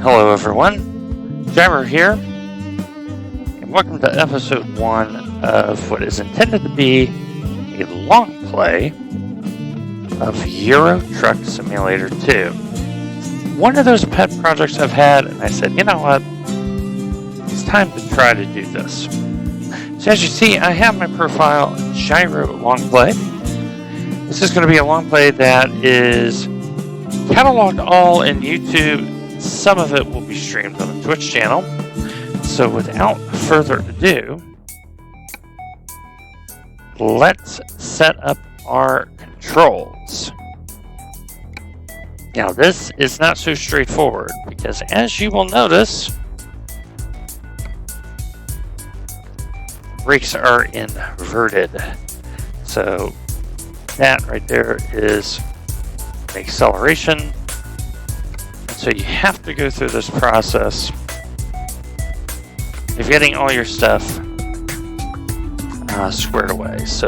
Hello everyone, Jabber here, and welcome to episode 1 of what is intended to be a long play of Euro Truck Simulator 2. One of those pet projects I've had, and I said, you know what, it's time to try to do this. So as you see, I have my profile, Gyro Longplay. This is going to be a long play that is cataloged all in YouTube. Some of it will be streamed on the Twitch channel. So without further ado, let's set up our controls. Now this is not so straightforward because as you will notice, brakes are inverted. So that right there is the acceleration. So you have to go through this process of getting all your stuff squared away. So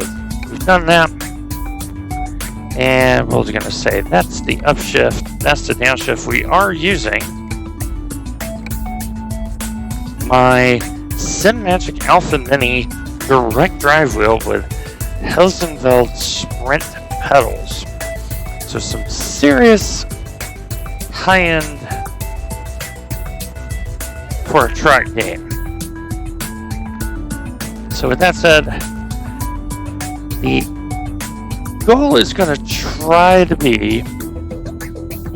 we've done that, and we're going to say that's the upshift, that's the downshift. We are using my SimMagic Alpha Mini direct drive wheel with Helsenfeld Sprint pedals. So some serious high-end for a truck game. So with that said, the goal is going to try to be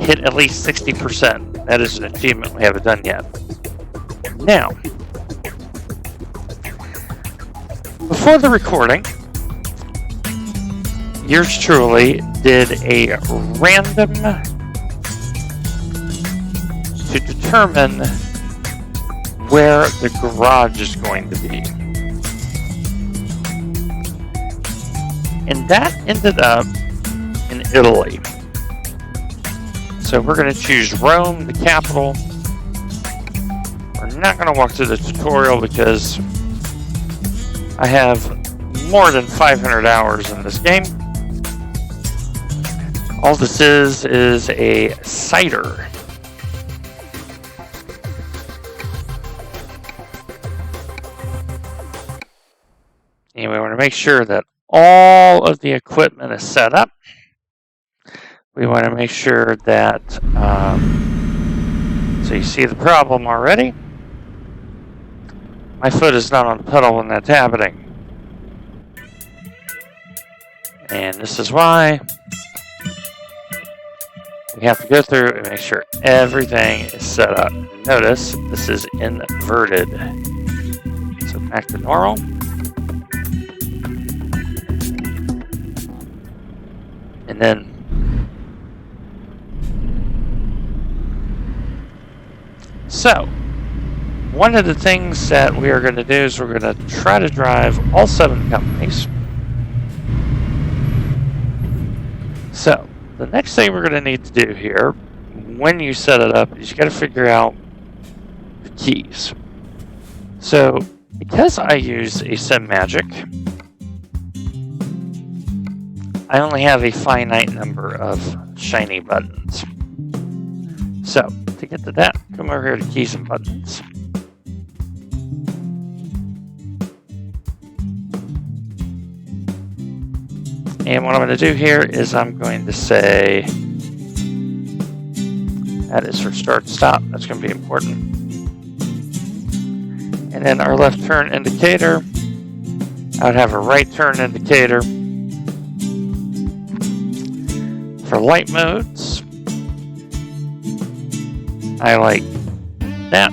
hit at least 60%. That is an achievement we haven't done yet. Now, before the recording, yours truly did a random to determine where the garage is going to be. And that ended up in Italy. So we're going to choose Rome, the capital. We're not going to walk through the tutorial because I have more than 500 hours in this game. All this is a cider. Anyway, we want to make sure that all of the equipment is set up. We want to make sure that, so you see the problem already. My foot is not on the pedal when that's happening. And this is why we have to go through and make sure everything is set up. Notice this is inverted. So back to normal. And then so one of the things that we are going to do is we're going to try to drive all 7 companies. So the next thing we're going to need to do here when you set it up is you got to figure out the keys. So because I use a SimMagic, I only have a finite number of shiny buttons. So, to get to that, come over here to keys and buttons. And what I'm going to do here is I'm going to say, that is for start stop, that's going to be important. And then our left turn indicator, I would have a right turn indicator. For light modes, I like that.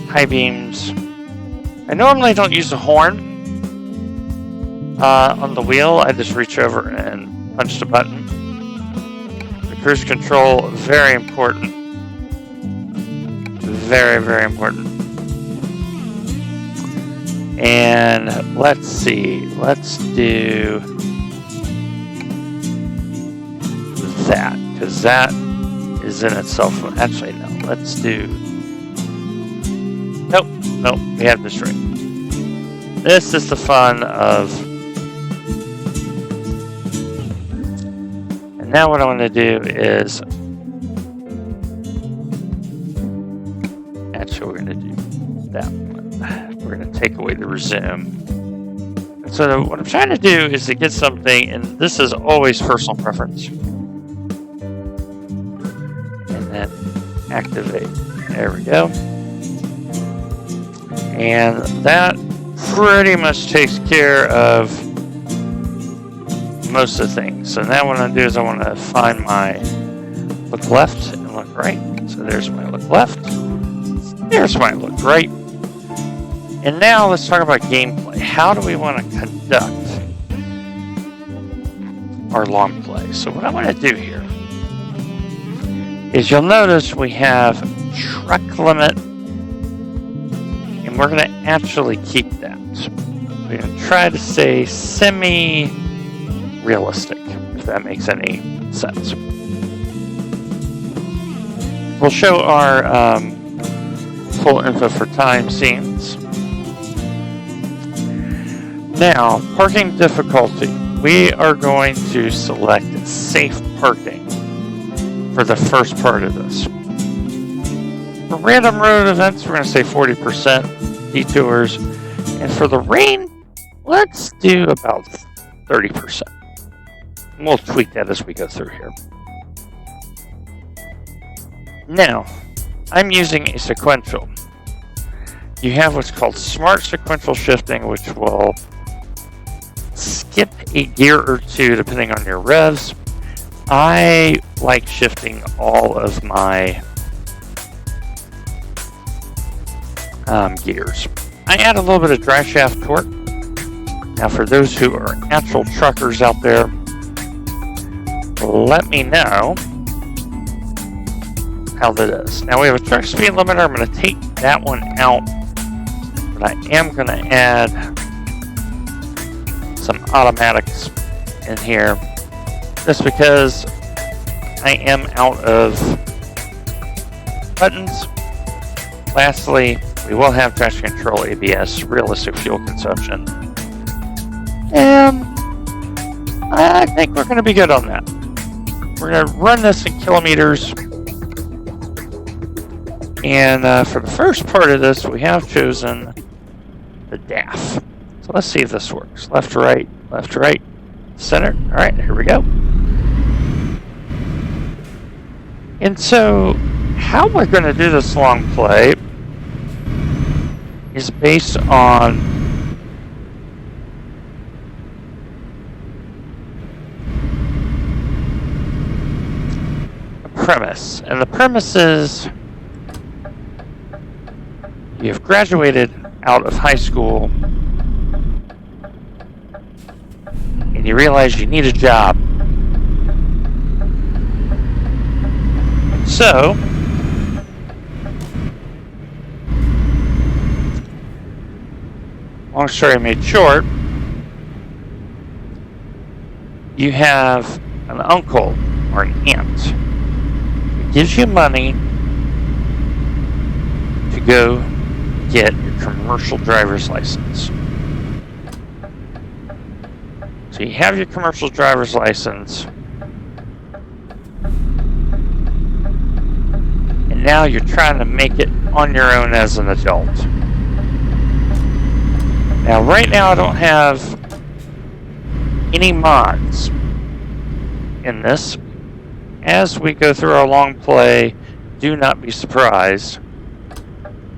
High beams. I normally don't use a horn on the wheel. I just reach over and punch the button. The cruise control, very important. Very, very important. And let's see, let's do that, because that is in itself, actually no, let's do, nope, we have this right. This is the fun of And now what I want to do is, actually we're going to do that one. We're going to take away the resume. And so what I'm trying to do is to get something, and this is always personal preference. And then activate. There we go. And that pretty much takes care of most of the things. So now what I'm going to do is I want to find my look left and look right. So there's my look left. There's my look right. And now let's talk about gameplay. How do we want to conduct our long play? So what I want to do here is, you'll notice we have truck limit, and we're going to actually keep that. We're going to try to stay semi-realistic, if that makes any sense. We'll show our full info for time scenes. Now, parking difficulty. We are going to select safe parking for the first part of this. For random road events, we're going to say 40%, detours. And for the rain, let's do about 30%. And we'll tweak that as we go through here. Now, I'm using a sequential. You have what's called smart sequential shifting, which will skip a gear or two depending on your revs. I like shifting all of my gears. I add a little bit of drive shaft torque. Now for those who are actual truckers out there, let me know how that is. Now we have a truck speed limiter. I'm going to take that one out, but I am going to add some automatics in here, just because I am out of buttons. Lastly, we will have traction control, ABS, realistic fuel consumption, and I think we're going to be good on that. We're going to run this in kilometers, and for the first part of this, we have chosen the DAF. So let's see if this works. Left, right, center. All right, here we go. And so how we're going to do this long play is based on a premise. And the premise is, you have graduated out of high school and you realize you need a job. So, long story made short, you have an uncle or an aunt who gives you money to go get your commercial driver's license. So you have your commercial driver's license, and now you're trying to make it on your own as an adult. Now, right now I don't have any mods in this. As we go through our long play, do not be surprised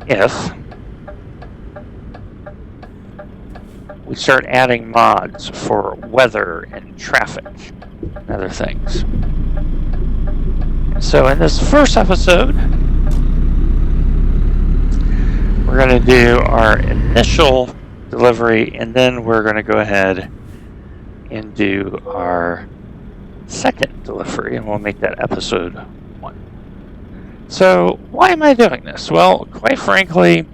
if we start adding mods for weather and traffic and other things. So in this first episode, we're going to do our initial delivery, and then we're going to go ahead and do our second delivery, and we'll make that episode 1. So why am I doing this? Well, quite frankly,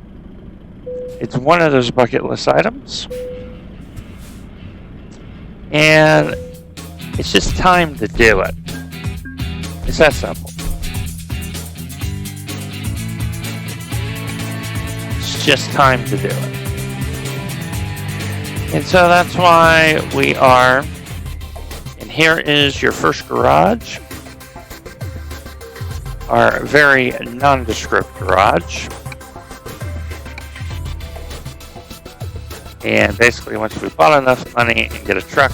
it's one of those bucket list items, and it's just time to do it. It's that simple. It's just time to do it. And so that's why we are in here is your first garage. Our very nondescript garage. And basically, once we bought enough money and get a truck,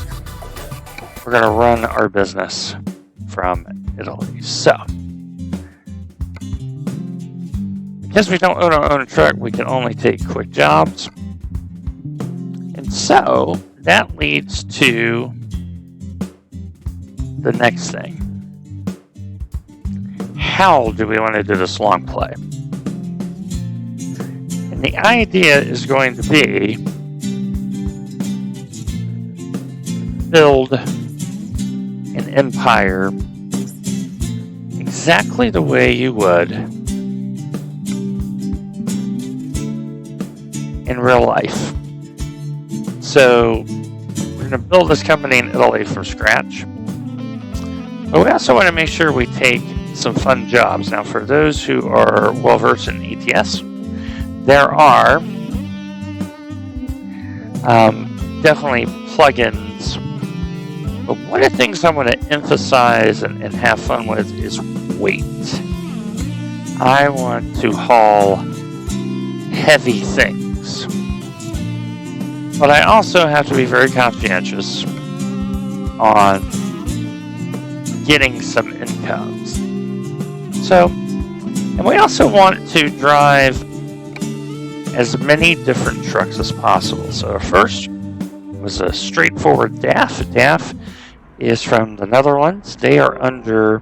we're going to run our business from Italy. So, because we don't own our own truck, we can only take quick jobs. And so, that leads to the next thing. How do we want to do this long play? And the idea is going to be build an empire exactly the way you would in real life. So we're going to build this company in Italy from scratch. But we also want to make sure we take some fun jobs. Now, for those who are well versed in ETS, there are definitely plugins. But one of the things I want to emphasize and have fun with is weight. I want to haul heavy things. But I also have to be very conscientious on getting some incomes. So, and we also want to drive as many different trucks as possible. So our first was a straightforward DAF. DAF is from the Netherlands. They are under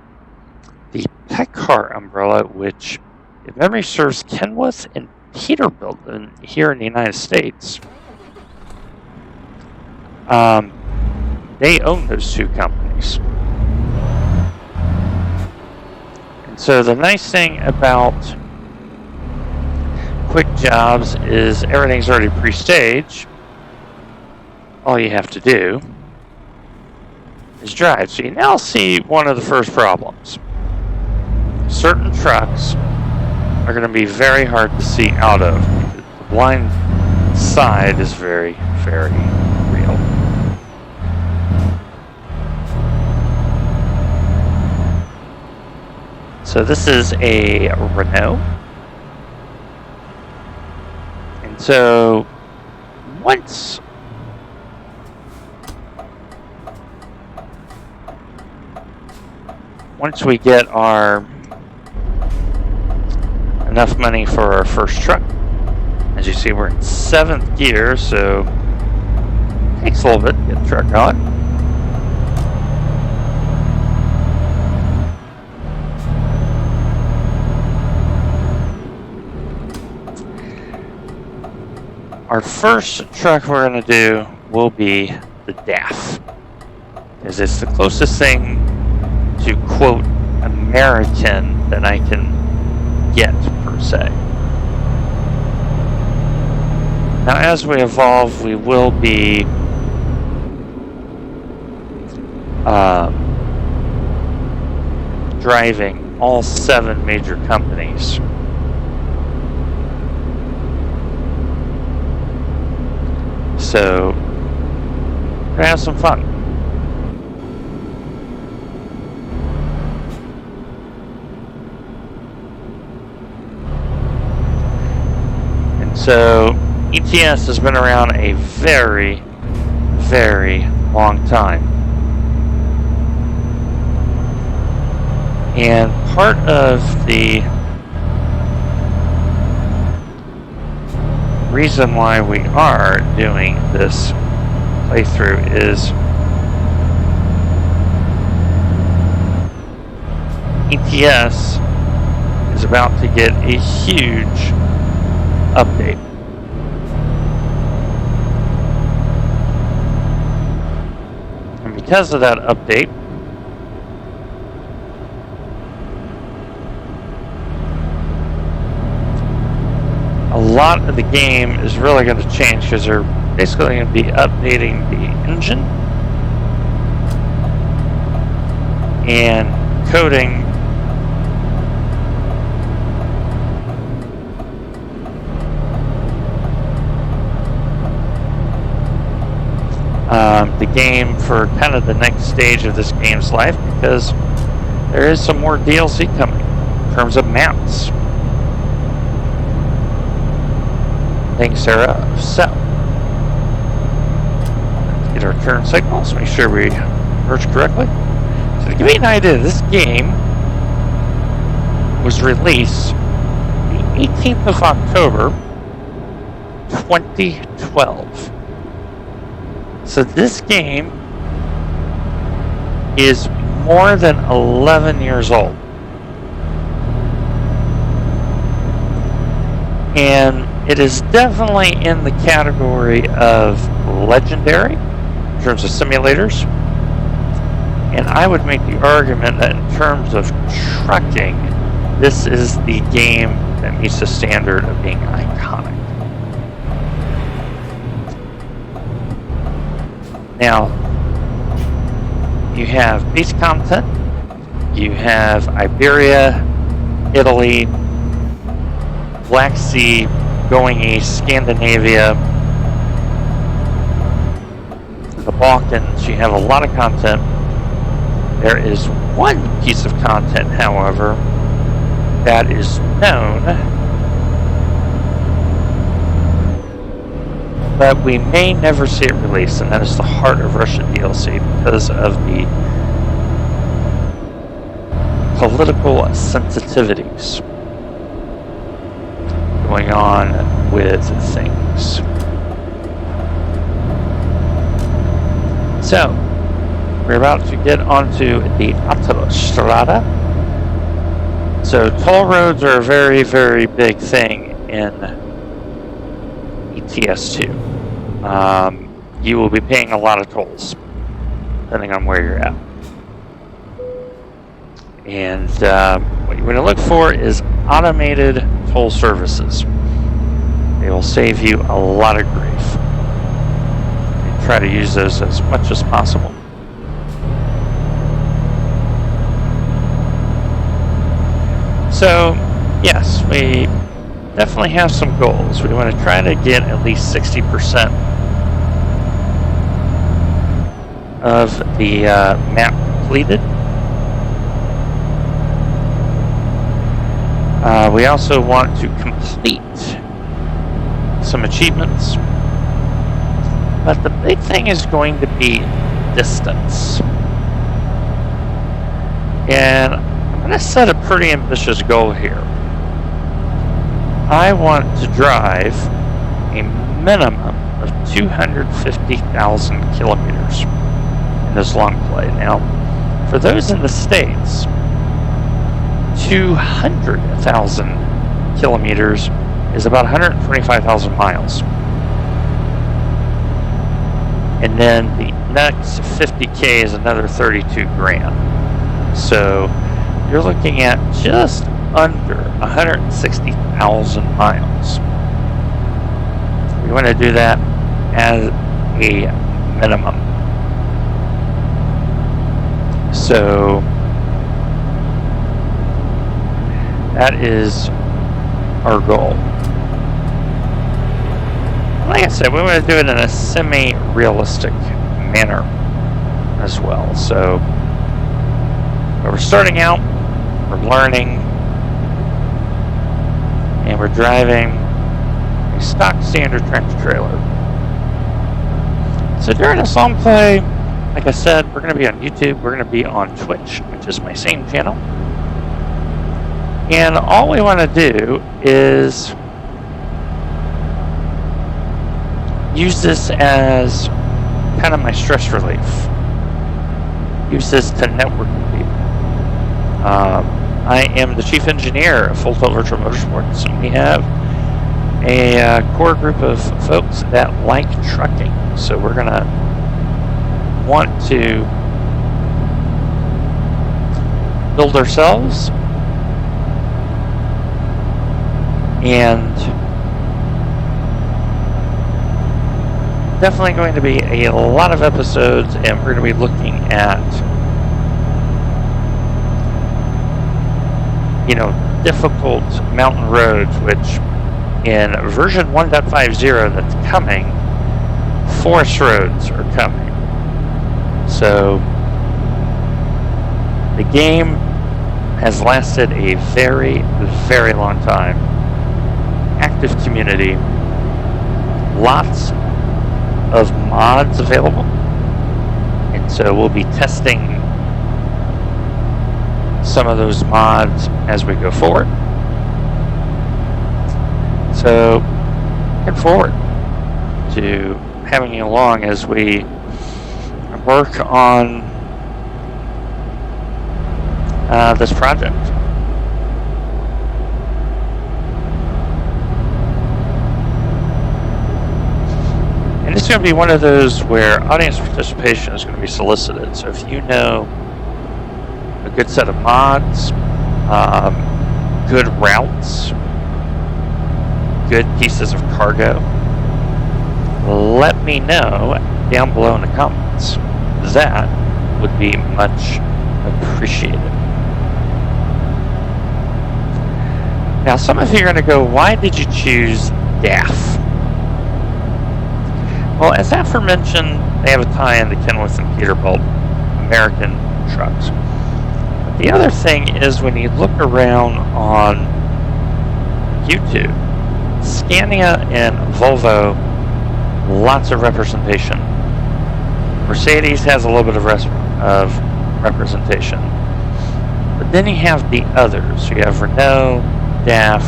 the Peccar umbrella, which, if memory serves, Kenworth and Peterbilt here in the United States. They own those two companies. And so the nice thing about quick jobs is everything's already pre-staged. All you have to do is drive. So you now see one of the first problems. Certain trucks are going to be very hard to see out of. The blind side is very, very real. So this is a Renault. And so once we get our enough money for our first truck, as you see, we're in 7th gear, so it takes a little bit to get the truck going. Our first truck we're going to do will be the DAF, because it's the closest thing to, quote, American that I can get, per se. Now, as we evolve, we will be driving all 7 major companies. So, we're gonna have some fun. And so, ETS has been around a very, very long time. And part of the reason why we are doing this playthrough is ETS is about to get a huge update. And because of that update, a lot of the game is really going to change, because they're basically going to be updating the engine and coding the game for kind of the next stage of this game's life, because there is some more DLC coming in terms of maps, things thereof. So, let's get our turn signals, make sure we merge correctly. So to give you an idea, this game was released the 18th of October 2012. So this game is more than 11 years old. And it is definitely in the category of legendary in terms of simulators. And I would make the argument that in terms of trucking, this is the game that meets the standard of being iconic. Now, you have base content, you have Iberia, Italy, Black Sea, going east, Scandinavia, the Balkans. You have a lot of content. There is one piece of content, however, that is known, but we may never see it released, and that is the Heart of Russia DLC, because of the political sensitivities going on with things. So, we're about to get onto the Autostrada. So, toll roads are a very, very big thing in ETS2. You will be paying a lot of tolls, depending on where you're at. And what you want to look for is automated toll services. They will save you a lot of grief. And try to use those as much as possible. So, yes, we definitely have some goals. We want to try to get at least 60% of the map completed. We also want to complete some achievements. But the big thing is going to be distance. And I'm going to set a pretty ambitious goal here. I want to drive a minimum of 250,000 kilometers in this Longplay. Now, for those in the States, 200,000 kilometers is about 125,000 miles. And then the next 50K is another 32 grand. So you're looking at just under 160,000 miles. We want to do that as a minimum. So that is our goal. Like I said, we want to do it in a semi-realistic manner as well. So we're starting out, we're learning, and we're driving a stock standard tractor trailer. So during this Longplay, like I said, we're going to be on YouTube, we're going to be on Twitch, which is my same channel. And all we want to do is use this as kind of my stress relief. Use this to network with people. I am the chief engineer of Full Tilt Virtual Motorsports, and we have a core group of folks that like trucking. So we're going to want to build ourselves and definitely going to be a lot of episodes, and we're going to be looking at, you know, difficult mountain roads, which in version 1.50 that's coming, forest roads are coming. So the game has lasted a very, very long time. Active community, lots of mods available, and so we'll be testing some of those mods as we go forward. So looking forward to having you along as we work on this project. And it's going to be one of those where audience participation is going to be solicited. So if you know a good set of mods, good routes, good pieces of cargo, let me know down below in the comments. That would be much appreciated. Now, some of you are going to go, why did you choose DAF? Well, as aforementioned, they have a tie-in to Kenworth and Peterbilt American trucks. But the other thing is, when you look around on YouTube, Scania and Volvo, lots of representation. Mercedes has a little bit of representation. But then you have the others. You have Renault, DAF,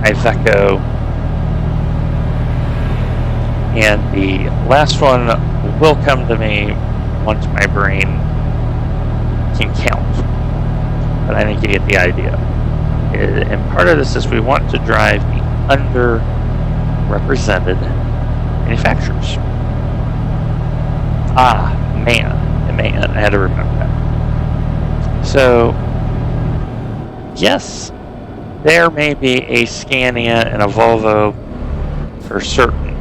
Iveco, and the last one will come to me once my brain can count. But I think you get the idea. And part of this is we want to drive the underrepresented manufacturers. Man, I had to remember that. So, yes, there may be a Scania and a Volvo for certain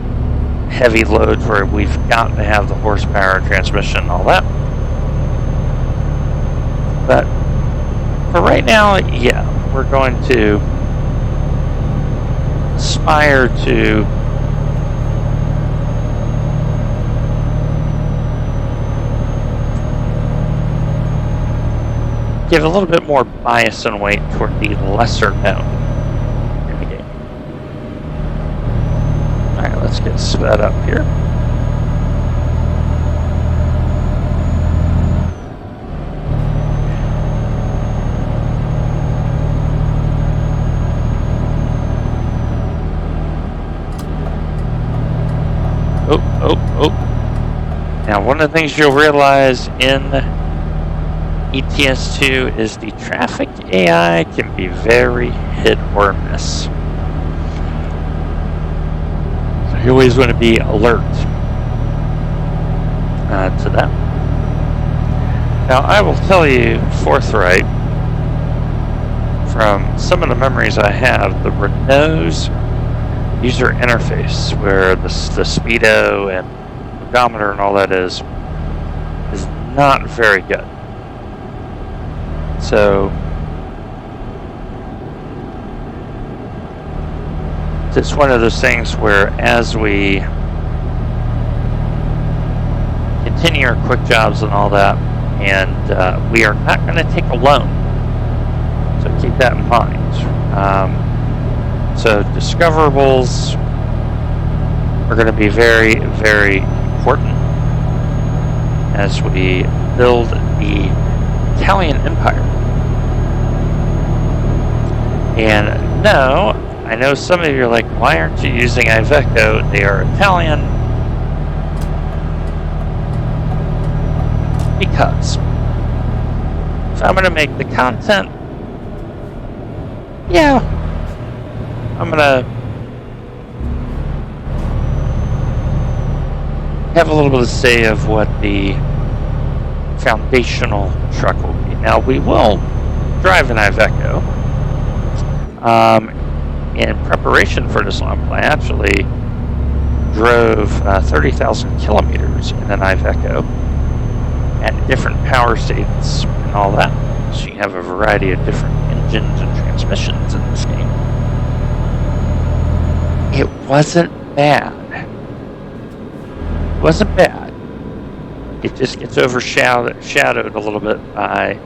heavy loads where we've got to have the horsepower, transmission, and all that. But for right now, yeah, we're going to aspire to give a little bit more bias and weight toward the lesser known in the game. Alright, let's get sped up here. Oh. Now, one of the things you'll realize in ETS2 is the traffic AI can be very hit or miss. So you always want to be alert to that. Now, I will tell you forthright, from some of the memories I have, the Renault's user interface, where the speedo and odometer and all that is not very good. So it's one of those things where, as we continue our quick jobs and all that, and we are not going to take a loan, so keep that in mind. So discoverables are going to be very, very important as we build the Italian Empire. And no, I know some of you are like, why aren't you using Iveco? They are Italian. Because if I'm going to make the content, yeah, I'm going to have a little bit of say of what the foundational truck will be. Now, we will drive an Iveco. In preparation for this Longplay, I actually drove 30,000 kilometers in an Iveco at different power states and all that. So you have a variety of different engines and transmissions in this game. It wasn't bad. It wasn't bad. It just gets overshadowed a little bit by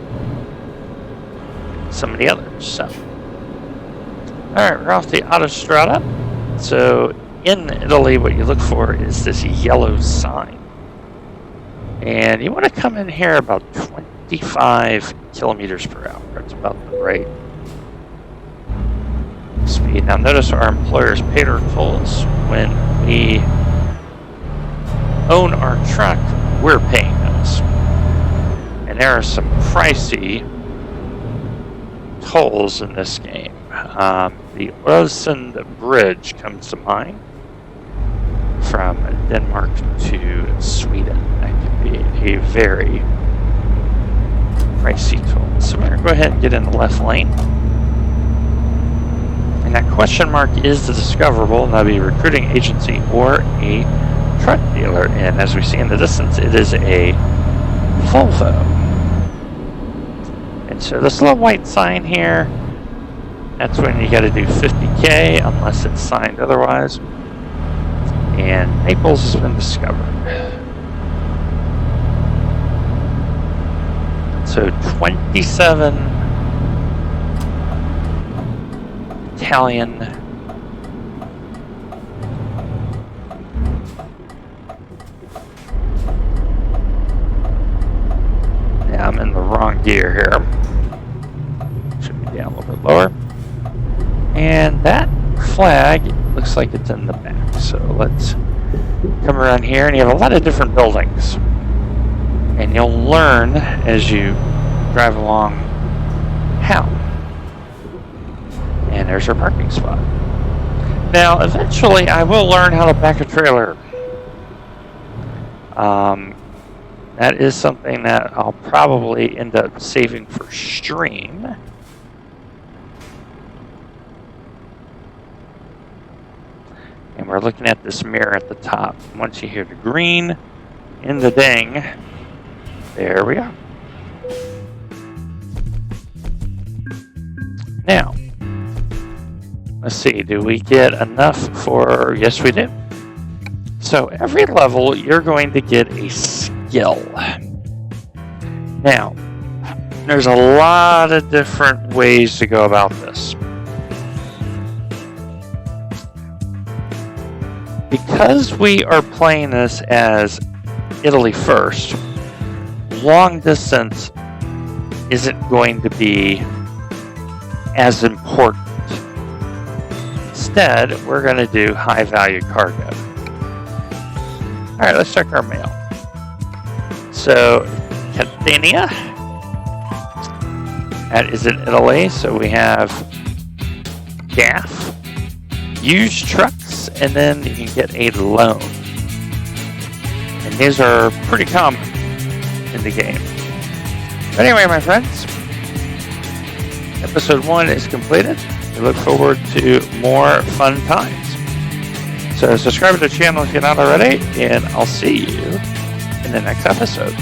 some of the others. So, all right, we're off the Autostrada. So in Italy, what you look for is this yellow sign. And you want to come in here about 25 kilometers per hour. It's about the right speed. Now notice our employers paid our tolls. When we own our truck, we're paying those. And there are some pricey tolls in this game. The Øresund Bridge comes to mind from Denmark to Sweden. That can be a very pricey toll. So we're going to go ahead and get in the left lane. And that question mark is the discoverable, and that'll be a recruiting agency or a truck dealer. And as we see in the distance, it is a Volvo. And so this little white sign here, that's when you got to do 50K unless it's signed otherwise. And Naples has been discovered. So 27 Italian yeah, I'm in the wrong gear here. Should be down a little bit lower. And that flag looks like it's in the back. So let's come around here, and you have a lot of different buildings. And you'll learn as you drive along how. And there's our parking spot. Now, eventually, I will learn how to back a trailer. That is something that I'll probably end up saving for stream. And we're looking at this mirror at the top. Once you hear the green in the ding, there we are. Now, let's see, do we get enough for, yes we do. So every level, you're going to get a skill. Now, there's a lot of different ways to go about this. Because we are playing this as Italy first, long distance isn't going to be as important. Instead, we're going to do high value cargo. All right, let's check our mail. So, Catania, that is in Italy. So we have DAF, used trucks, and then you can get a loan. And these are pretty common in the game. But anyway, my friends, episode 1 is completed. We look forward to more fun times. So subscribe to the channel if you're not already, and I'll see you in the next episode.